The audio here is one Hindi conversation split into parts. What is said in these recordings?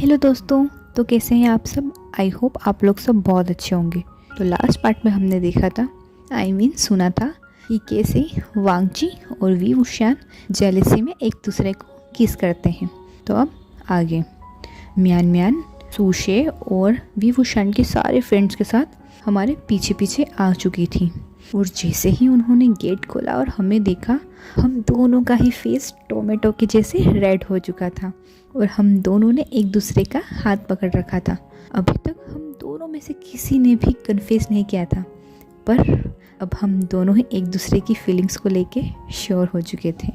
हेलो दोस्तों, तो कैसे हैं आप सब। आई होप आप लोग सब बहुत अच्छे होंगे। तो लास्ट पार्ट में हमने देखा था, सुना था कि कैसे वांगची और वी वुशियान जेलसी में एक दूसरे को किस करते हैं। तो अब आगे मियान मियान सूशे और वी वुशियान के सारे फ्रेंड्स के साथ हमारे पीछे पीछे आ चुकी थी। और जैसे ही उन्होंने गेट खोला और हमें देखा, हम दोनों का ही फेस टोमेटो के जैसे रेड हो चुका था और हम दोनों ने एक दूसरे का हाथ पकड़ रखा था। अभी तक हम दोनों में से किसी ने भी कन्फेस नहीं किया था, पर अब हम दोनों ही एक दूसरे की फीलिंग्स को लेके श्योर हो चुके थे।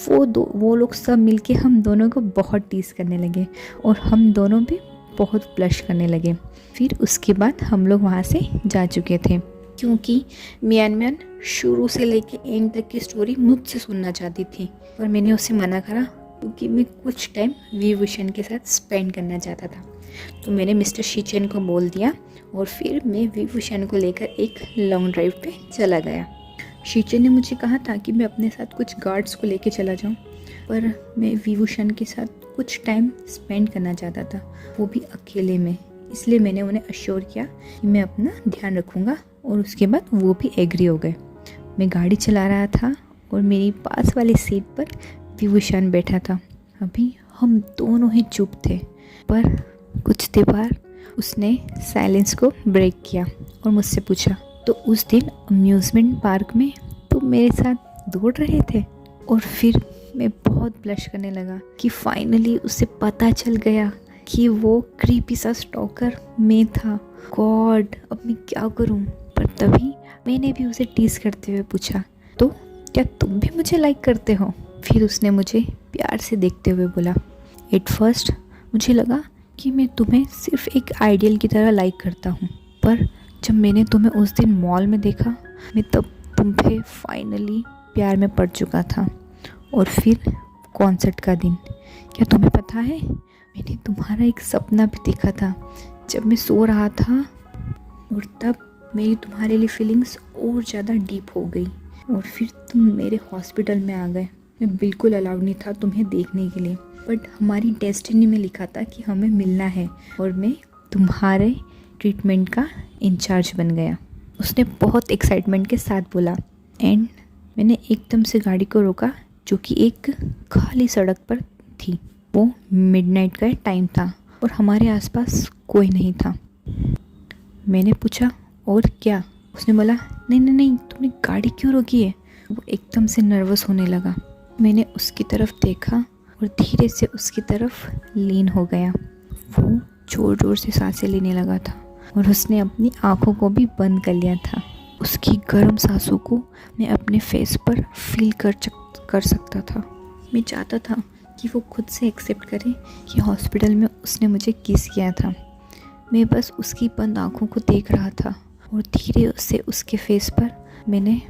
वो लोग सब मिलके हम दोनों को बहुत टीज करने लगे और हम दोनों भी बहुत ब्लश करने लगे। फिर उसके बाद हम लोग वहाँ से जा चुके थे, क्योंकि मियान मियान शुरू से लेके एंड तक की स्टोरी मुझसे सुनना चाहती थी, पर मैंने उसे मना करा क्योंकि मैं कुछ टाइम वी वुशियान के साथ स्पेंड करना चाहता था। तो मैंने मिस्टर शीचेन को बोल दिया और फिर मैं वी वुशियान को लेकर एक लॉन्ग ड्राइव पे चला गया। शीचेन ने मुझे कहा था कि मैं अपने साथ कुछ गार्ड्स को लेके चला जाऊं, पर मैं वी वुशियान के साथ कुछ टाइम स्पेंड करना चाहता था, वो भी अकेले में। इसलिए मैंने उन्हें अश्योर किया कि मैं अपना ध्यान रखूँगा और उसके बाद वो भी एग्री हो गए। मैं गाड़ी चला रहा था और मेरी पास वाली सीट पर वी वुशियान बैठा था। अभी हम दोनों ही चुप थे, पर कुछ देर बाद उसने साइलेंस को ब्रेक किया और मुझसे पूछा, तो उस दिन अम्यूज़मेंट पार्क में तुम मेरे साथ दौड़ रहे थे? और फिर मैं बहुत ब्लश करने लगा कि फाइनली उसे पता चल गया कि वो क्रीपी सा स्टॉकर मैं था। गॉड, अब मैं क्या करूं? पर तभी मैंने भी उसे टीज करते हुए पूछा, तो क्या तुम भी मुझे लाइक करते हो? फिर उसने मुझे प्यार से देखते हुए बोला, एट फर्स्ट मुझे लगा कि मैं तुम्हें सिर्फ एक आइडियल की तरह लाइक करता हूँ, पर जब मैंने तुम्हें उस दिन मॉल में देखा, मैं तब तुम पे फाइनली प्यार में पड़ चुका था। और फिर कॉन्सर्ट का दिन, क्या तुम्हें पता है, मैंने तुम्हारा एक सपना भी देखा था जब मैं सो रहा था, और तब मेरी तुम्हारे लिए फीलिंग्स और ज़्यादा डीप हो गई और फिर तुम मेरे हॉस्पिटल में आ गए। मैं बिल्कुल अलाउड नहीं था तुम्हें देखने के लिए, बट हमारी डेस्टिनी में लिखा था कि हमें मिलना है और मैं तुम्हारे ट्रीटमेंट का इंचार्ज बन गया। उसने बहुत एक्साइटमेंट के साथ बोला। एंड मैंने एकदम से गाड़ी को रोका, जो कि एक खाली सड़क पर थी। वो मिडनाइट का टाइम था और हमारे आसपास कोई नहीं था। मैंने पूछा, और क्या? उसने बोला, नहीं नहीं नहीं, तुमने गाड़ी क्यों रोकी है? वो एकदम से नर्वस होने लगा। मैंने उसकी तरफ देखा और धीरे से उसकी तरफ लीन हो गया। वो जोर जोर से सांसें लेने लगा था और उसने अपनी आंखों को भी बंद कर लिया था। उसकी गर्म सांसों को मैं अपने फेस पर फील कर सकता था। मैं चाहता था कि वो खुद से एक्सेप्ट करे कि हॉस्पिटल में उसने मुझे किस किया था। मैं बस उसकी बंद आंखों को देख रहा था और धीरे से उसके फेस पर मैंने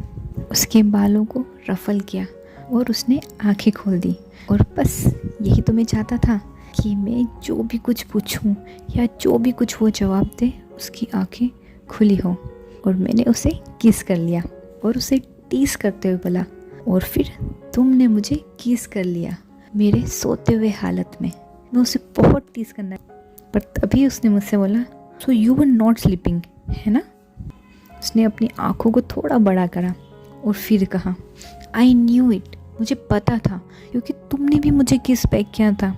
उसके बालों को रफल किया और उसने आंखें खोल दी। और बस यही तो मैं चाहता था कि मैं जो भी कुछ पूछूं या जो भी कुछ वो जवाब दे, उसकी आंखें खुली हो। और मैंने उसे किस कर लिया और उसे टीस करते हुए बोला, और फिर तुमने मुझे किस कर लिया मेरे सोते हुए हालत में। मैं उसे बहुत टीस करना, पर तभी उसने मुझसे बोला, so you were not sleeping, है ना? उसने अपनी आंखों को थोड़ा बड़ा करा और फिर कहा, आई न्यू इट, मुझे पता था, क्योंकि तुमने भी मुझे किस बैक किया था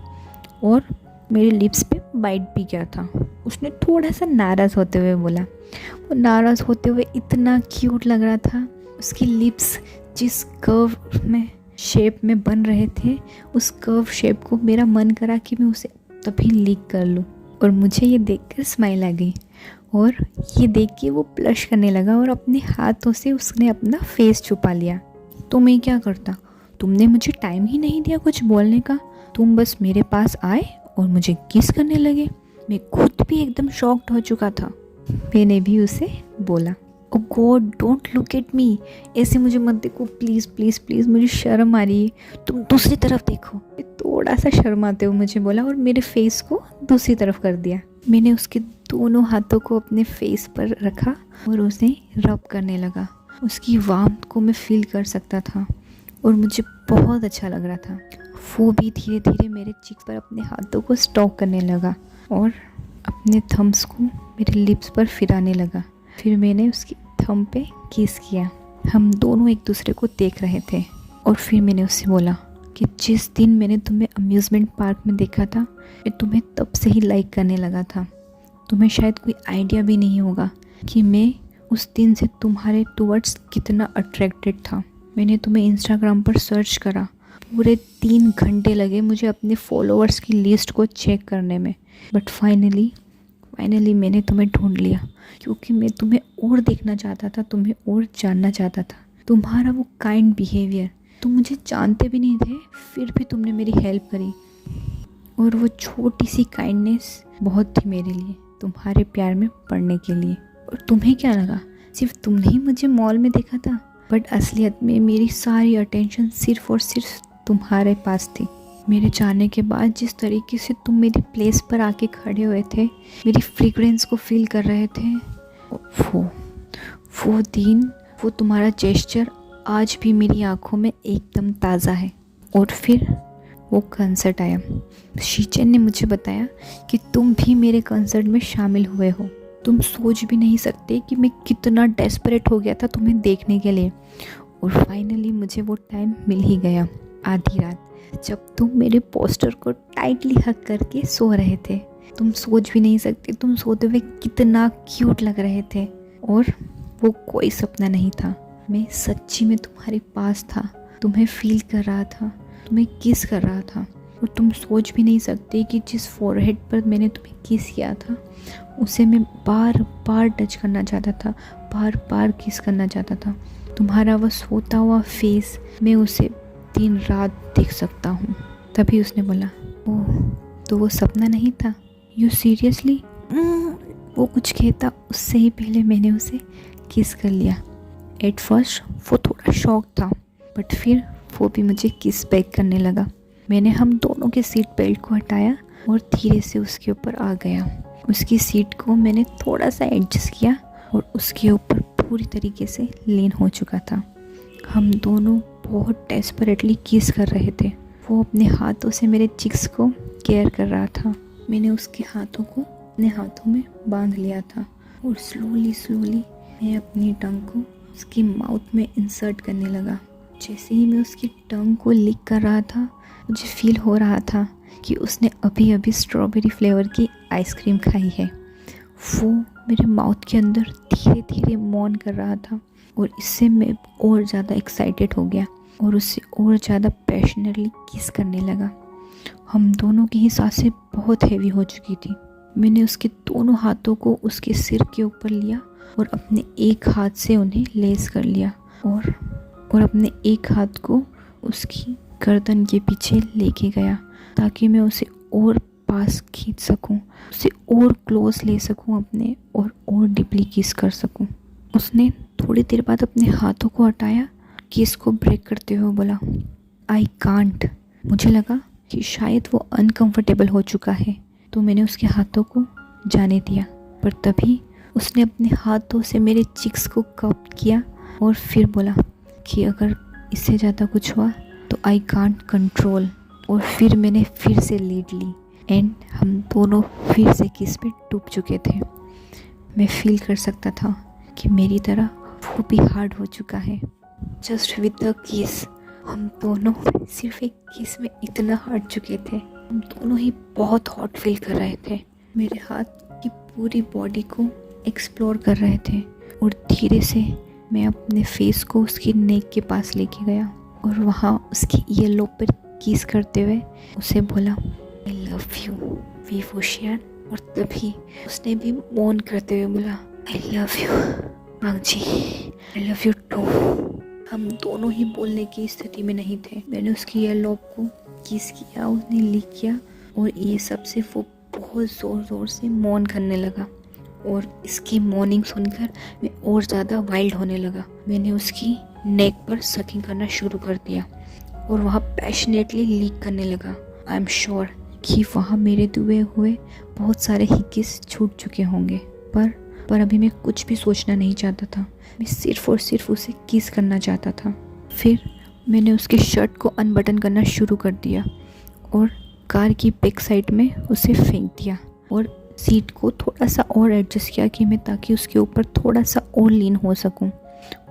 और मेरे लिप्स पे बाइट भी किया था। उसने थोड़ा सा नाराज़ होते हुए बोला। वो नाराज़ होते हुए इतना क्यूट लग रहा था। उसकी लिप्स जिस कर्व में शेप में बन रहे थे, उस कर्व शेप को मेरा मन करा कि मैं उसे तभी लीक कर लूँ। और मुझे ये देखकर स्माइल आ गई और ये देख के वो ब्लश करने लगा और अपने हाथों से उसने अपना फेस छुपा लिया। तो मैं क्या करता? तुमने मुझे टाइम ही नहीं दिया कुछ बोलने का। तुम बस मेरे पास आए और मुझे किस करने लगे। मैं खुद भी एकदम शॉक्ड हो चुका था। मैंने भी उसे बोला, oh God, don't look at me, ऐसे मुझे मत देखो प्लीज़ प्लीज़ प्लीज़, मुझे शर्म आ रही है, तुम दूसरी तरफ देखो। थोड़ा सा शर्माते हुए मुझे बोला और मेरे फेस को दूसरी तरफ कर दिया। मैंने उसके दोनों हाथों को अपने फेस पर रखा और उसे रब करने लगा। उसकी वार्मथ को मैं फील कर सकता था और मुझे बहुत अच्छा लग रहा था। वो भी धीरे धीरे मेरे चीक पर अपने हाथों को स्टॉक करने लगा और अपने थम्स को मेरे लिप्स पर फिराने लगा। फिर मैंने उसकी थंब पे किस किया। हम दोनों एक दूसरे को देख रहे थे और फिर मैंने उससे बोला कि जिस दिन मैंने तुम्हें अम्यूज़मेंट पार्क में देखा था, मैं तुम्हें तब से ही लाइक करने लगा था। तुम्हें शायद कोई आइडिया भी नहीं होगा कि मैं उस दिन से तुम्हारे टुवर्ड्स कितना अट्रैक्टेड था। मैंने तुम्हें इंस्टाग्राम पर सर्च करा, पूरे 3 घंटे लगे मुझे अपने फॉलोअर्स की लिस्ट को चेक करने में, बट फाइनली मैंने तुम्हें ढूंढ लिया, क्योंकि मैं तुम्हें और देखना चाहता था, तुम्हें और जानना चाहता था। तुम्हारा वो काइंड बिहेवियर, तुम मुझे जानते भी नहीं थे, फिर भी तुमने मेरी हेल्प करी, और वो छोटी सी काइंडनेस बहुत थी मेरे लिए, तुम्हारे प्यार में पड़ने के लिए। और तुम्हें क्या लगा सिर्फ तुमने ही मुझे मॉल में देखा था, बट असलियत में मेरी सारी अटेंशन सिर्फ और सिर्फ तुम्हारे पास थी। मेरे जाने के बाद जिस तरीके से तुम मेरी प्लेस पर आके खड़े हुए थे, मेरी फ्रेग्रेंस को फील कर रहे थे, वो दिन, वो तुम्हारा जेस्चर आज भी मेरी आंखों में एकदम ताज़ा है। और फिर वो कंसर्ट आया। शीचेन ने मुझे बताया कि तुम भी मेरे कंसर्ट में शामिल हुए हो। तुम सोच भी नहीं सकते कि मैं कितना डेस्परेट हो गया था तुम्हें देखने के लिए। और फाइनली मुझे वो टाइम मिल ही गया, आधी रात, जब तुम मेरे पोस्टर को टाइटली हग करके सो रहे थे। तुम सोच भी नहीं सकते तुम सोते हुए कितना क्यूट लग रहे थे। और वो कोई सपना नहीं था, मैं सच्ची में तुम्हारे पास था, तुम्हें फील कर रहा था, तुम्हें किस कर रहा था। और तुम सोच भी नहीं सकते कि जिस फोरहेड पर मैंने तुम्हें किस किया था, उसे मैं बार बार टच करना चाहता था, बार बार किस करना चाहता था। तुम्हारा वह सोता हुआ फेस, मैं उसे दिन रात देख सकता हूँ। तभी उसने बोला, ओह, तो वो सपना नहीं था? You seriously? वो कुछ कहता उससे ही पहले मैंने उसे किस कर लिया। एट फर्स्ट वो थोड़ा शॉक था, बट फिर वो भी मुझे किस बैक करने लगा। मैंने हम दोनों के सीट बेल्ट को हटाया और धीरे से उसके ऊपर आ गया। उसकी सीट को मैंने थोड़ा सा एडजस्ट किया और उसके ऊपर पूरी तरीके से लीन हो चुका था। हम दोनों बहुत डेस्परेटली किस कर रहे थे। वो अपने हाथों से मेरे चिक्स को केयर कर रहा था। मैंने उसके हाथों को अपने हाथों में बांध लिया था और स्लोली मैं अपनी टंग को उसकी माउथ में इंसर्ट करने लगा। जैसे ही मैं उसकी टंग को लिक कर रहा था, मुझे फील हो रहा था कि उसने अभी अभी स्ट्रॉबेरी फ्लेवर की आइसक्रीम खाई है। वो मेरे माउथ के अंदर धीरे धीरे मौन कर रहा था और इससे मैं और ज़्यादा एक्साइटेड हो गया और उससे और ज़्यादा पैशनेटली किस करने लगा। हम दोनों की ही सांसें बहुत हैवी हो चुकी थी। मैंने उसके दोनों हाथों को उसके सिर के ऊपर लिया और अपने एक हाथ से उन्हें लेस कर लिया और अपने एक हाथ को उसकी गर्दन के पीछे लेके गया ताकि मैं उसे और पास खींच सकूं, उसे और क्लोज ले सकूं अपने और डीपली किस कर सकूं। उसने थोड़ी देर बाद अपने हाथों को हटाया, किस को ब्रेक करते हुए बोला, आई कांट। मुझे लगा कि शायद वो अनकंफर्टेबल हो चुका है, तो मैंने उसके हाथों को जाने दिया, पर तभी उसने अपने हाथों से मेरे चिक्स को कप किया और फिर बोला कि अगर इससे ज़्यादा कुछ हुआ तो आई कांट कंट्रोल। और फिर मैंने फिर से लीड ली एंड हम दोनों फिर से किस पे डूब चुके थे। मैं फील कर सकता था कि मेरी तरह वो भी हार्ड हो चुका है। जस्ट विद द किस हम दोनों सिर्फ एक किस में इतना हार्ड चुके थे। हम दोनों ही बहुत हॉट फील कर रहे थे। मेरे हाथ की पूरी बॉडी को एक्सप्लोर कर रहे थे और धीरे से मैं अपने फेस को उसकी नेक के पास लेके गया और वहाँ उसकी ईयर लोब पर किस करते हुए उसे बोला, I love you Wei Wuxian. और तभी उसने भी मौन करते हुए बोला, I love you Wangji, I love you too. हम दोनों ही बोलने की स्थिति में नहीं थे। मैंने उसकी ईयर लोब को किस किया, उसने लिक किया और ये सबसे वो बहुत ज़ोर ज़ोर से मौन करने लगा और इसकी मॉर्निंग सुनकर मैं और ज़्यादा वाइल्ड होने लगा। मैंने उसकी नेक पर सकिंग करना शुरू कर दिया और वहाँ पैशनेटली लीक करने लगा। आई एम श्योर कि वहाँ मेरे दुए हुए बहुत सारे हिकिस छूट चुके होंगे, पर अभी मैं कुछ भी सोचना नहीं चाहता था। मैं सिर्फ और सिर्फ उसे किस करना चाहता था। फिर मैंने उसके शर्ट को अनबटन करना शुरू कर दिया और कार की बैक साइड में उसे फेंक दिया। और सीट को थोड़ा सा और एडजस्ट किया कि मैं ताकि उसके ऊपर थोड़ा सा और लीन हो सकूं।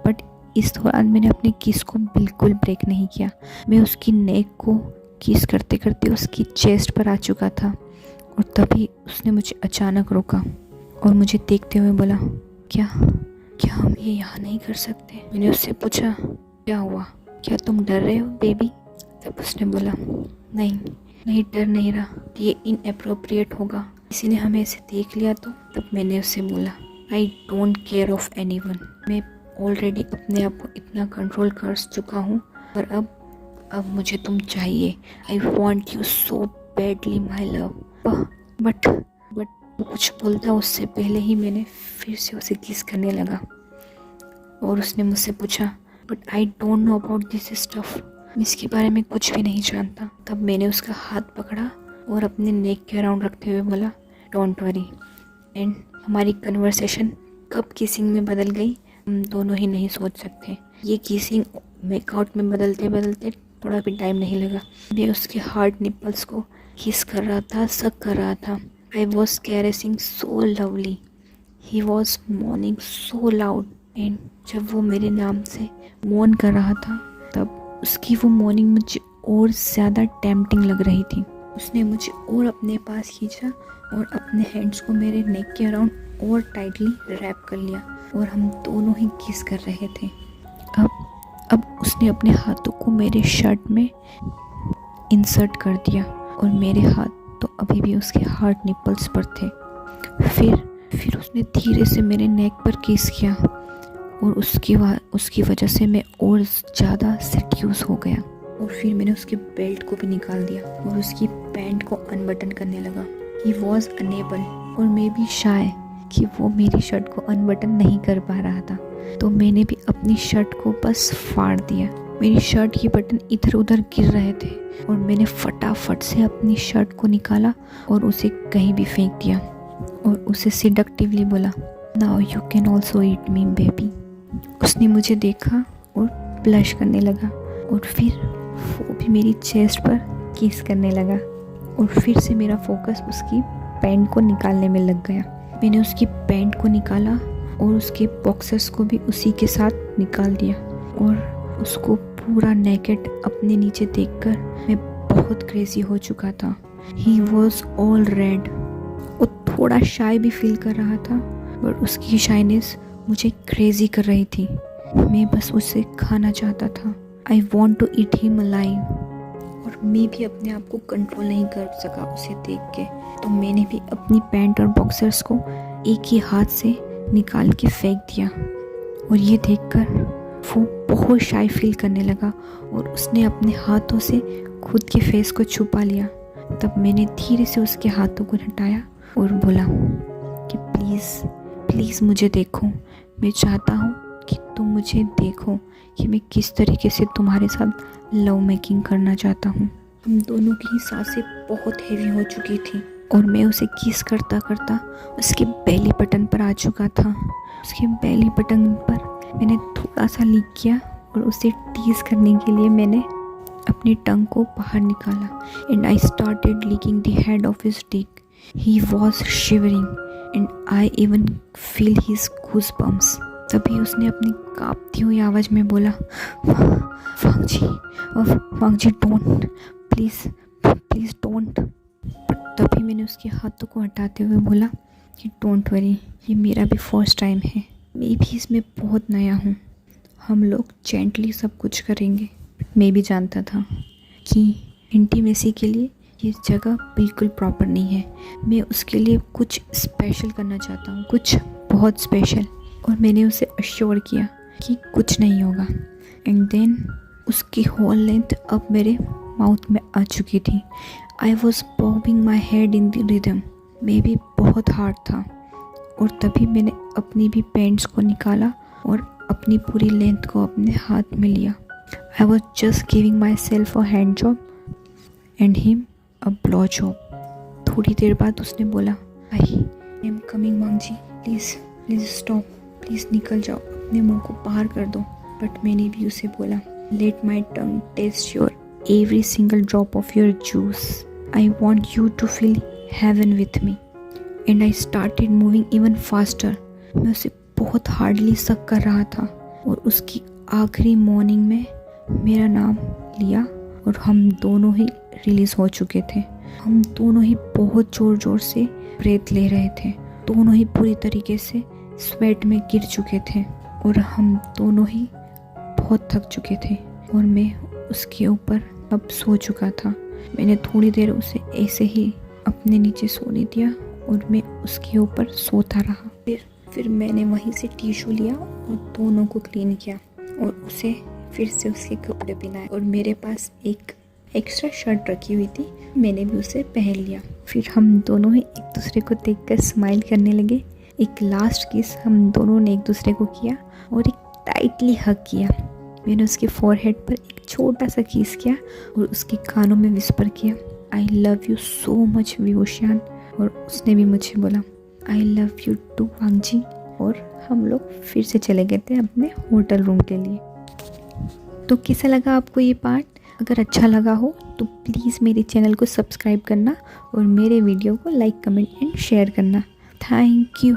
बट इस दौरान मैंने अपने किस को बिल्कुल ब्रेक नहीं किया। मैं उसकी नेक को किस करते करते उसकी चेस्ट पर आ चुका था और तभी उसने मुझे अचानक रोका और मुझे देखते हुए बोला, क्या हम ये यहाँ नहीं कर सकते? मैंने उससे पूछा, क्या हुआ, क्या तुम डर रहे हो बेबी? तब उसने बोला, नहीं डर नहीं रहा, ये इनएप्रोप्रिएट होगा, किसी ने हमें ऐसे देख लिया तो। तब मैंने उससे बोला, I don't care of anyone. मैं ऑलरेडी अपने आप को इतना कंट्रोल कर चुका हूँ और अब मुझे तुम चाहिए। आई want you so badly my love. But वो कुछ बोलता उससे पहले ही मैंने फिर से उसे किस करने लगा और उसने मुझसे पूछा, but I don't know about this stuff, मैं इसके बारे में कुछ भी नहीं जानता। तब मैंने उसका हाथ पकड़ा और अपने नेक के अराउंड रखते हुए बोला, डोंट वरी। एंड हमारी कन्वर्सेशन कब किसिंग में बदल गई हम दोनों ही नहीं सोच सकते। ये किसिंग मेकआउट में बदलते बदलते थोड़ा भी टाइम नहीं लगा। मैं उसके हार्ड निपल्स को किस कर रहा था, सक कर रहा था। I was caressing so lovely, he was moaning so loud. And जब वो मेरे नाम से मौन कर रहा था तब उसकी वो मॉर्निंग मुझे और ज़्यादा टेम्पटिंग लग रही थी। उसने मुझे और अपने पास खींचा और अपने हैंड्स को मेरे नेक के अराउंड और टाइटली रैप कर लिया और हम दोनों ही किस कर रहे थे। अब उसने अपने हाथों को मेरे शर्ट में इंसर्ट कर दिया और मेरे हाथ तो अभी भी उसके हार्ड निपल्स पर थे। फिर उसने धीरे से मेरे नेक पर किस किया और उसकी वजह से मैं और ज़्यादा सेड्यूस हो गया। और फिर मैंने उसके बेल्ट को भी निकाल दिया और उसकी पैंट को अनबटन करने लगा। ही वॉज अनेबल और मैं भी शाय कि वो मेरी शर्ट को अनबटन नहीं कर पा रहा था, तो मैंने भी अपनी शर्ट को बस फाड़ दिया। मेरी शर्ट के बटन इधर उधर गिर रहे थे और मैंने फटाफट से अपनी शर्ट को निकाला और उसे कहीं भी फेंक दिया और उसे सिडक्टिवली बोला, now you can also eat me baby. उसने मुझे देखा और ब्लश करने लगा और फिर वो भी मेरी चेस्ट पर किस करने लगा और फिर से मेरा फोकस उसकी पैंट को निकालने में लग गया। मैंने उसकी पैंट को निकाला और उसके बॉक्सर्स को भी उसी के साथ निकाल दिया और उसको पूरा नेकेड अपने नीचे देखकर मैं बहुत क्रेजी हो चुका था। He was all red. वो थोड़ा शाय भी फील कर रहा था बट उसकी शाइनेस मुझे क्रेजी कर रही थी। मैं बस उसे खाना चाहता था। I want to eat him alive. और मैं भी अपने आप को कंट्रोल नहीं कर सका उसे देख के, तो मैंने भी अपनी पैंट और बॉक्सर्स को एक ही हाथ से निकाल के फेंक दिया और ये देखकर वो बहुत शाय फील करने लगा और उसने अपने हाथों से खुद के फेस को छुपा लिया। तब मैंने धीरे से उसके हाथों को हटाया और बोला कि प्लीज़ मुझे देखो। मैं चाहता हूँ कि तुम मुझे देखो कि मैं किस तरीके से तुम्हारे साथ लव मेकिंग करना चाहता हूँ। हम दोनों की सांसें बहुत हेवी हो चुकी थी और मैं उसे किस करता करता उसके बेली बटन पर आ चुका था। उसके बेली बटन पर मैंने थोड़ा सा लीक किया और उसे टीज करने के लिए मैंने अपनी टंग को बाहर निकाला and I started leaking the head of his Dick. He was shivering and I even feel his goosebumps. तभी उसने अपनी कांपती हुई आवाज़ में बोला, वांग जी डोंट, प्लीज़ डोंट। तभी मैंने उसके हाथों को हटाते हुए बोला कि डोंट वरी, ये मेरा भी फर्स्ट टाइम है, मैं भी इसमें बहुत नया हूँ, हम लोग जेंटली सब कुछ करेंगे। मैं भी जानता था कि इंटीमेसी के लिए ये जगह बिल्कुल प्रॉपर नहीं है। मैं उसके लिए कुछ स्पेशल करना चाहता हूँ, कुछ बहुत स्पेशल। और मैंने उसे अश्योर किया कि कुछ नहीं होगा। एंड देन उसकी होल लेंथ अब मेरे माउथ में आ चुकी थी। I was bobbing my head in the rhythm. मैं भी बहुत हार्ड था और तभी मैंने अपनी भी पैंट्स को निकाला और अपनी पूरी लेंथ को अपने हाथ में लिया। I was just giving myself a hand job and him a blow job. थोड़ी देर बाद उसने बोला, I am coming Wang ji, please stop, please निकल जाओ, अपने मुंह को बाहर कर दो। बट मैंने भी उसे बोला, let my tongue taste your every single drop of your juice. I want you to feel heaven with me. And I started moving even faster. मैं उसे बहुत हार्डली सक कर रहा था और उसकी आखिरी मॉर्निंग में मेरा नाम लिया और हम दोनों ही रिलीज़ हो चुके थे। हम दोनों ही बहुत ज़ोर ज़ोर से ब्रेथ ले रहे थे, दोनों ही पूरी तरीके से स्वेट में गिर चुके थे और हम दोनों ही बहुत थक चुके थे और मैं उसके ऊपर अब सो चुका था। मैंने थोड़ी देर उसे ऐसे ही अपने नीचे सोने दिया और मैं उसके ऊपर सोता रहा। फिर मैंने वहीं से टिश्यू लिया और दोनों को क्लीन किया और उसे फिर से उसके कपड़े पहनाए और मेरे पास एक एक्स्ट्रा शर्ट रखी हुई थी, मैंने भी उसे पहन लिया। फिर हम दोनों ही एक दूसरे को देखकर स्माइल करने लगे। एक लास्ट किस हम दोनों ने एक दूसरे को किया और एक टाइटली हग किया। मैंने उसके फॉरहेड पर एक छोटा सा किस किया और उसके कानों में विस्पर किया, I love you so much Wei Wuxian. और उसने भी मुझे बोला I love you too Wangji. और हम लोग फिर से चले गए थे अपने होटल रूम के लिए। तो कैसा लगा आपको ये पार्ट? अगर अच्छा लगा हो तो प्लीज़ मेरे चैनल को सब्सक्राइब करना और मेरे वीडियो को लाइक, कमेंट एंड शेयर करना। Thank you.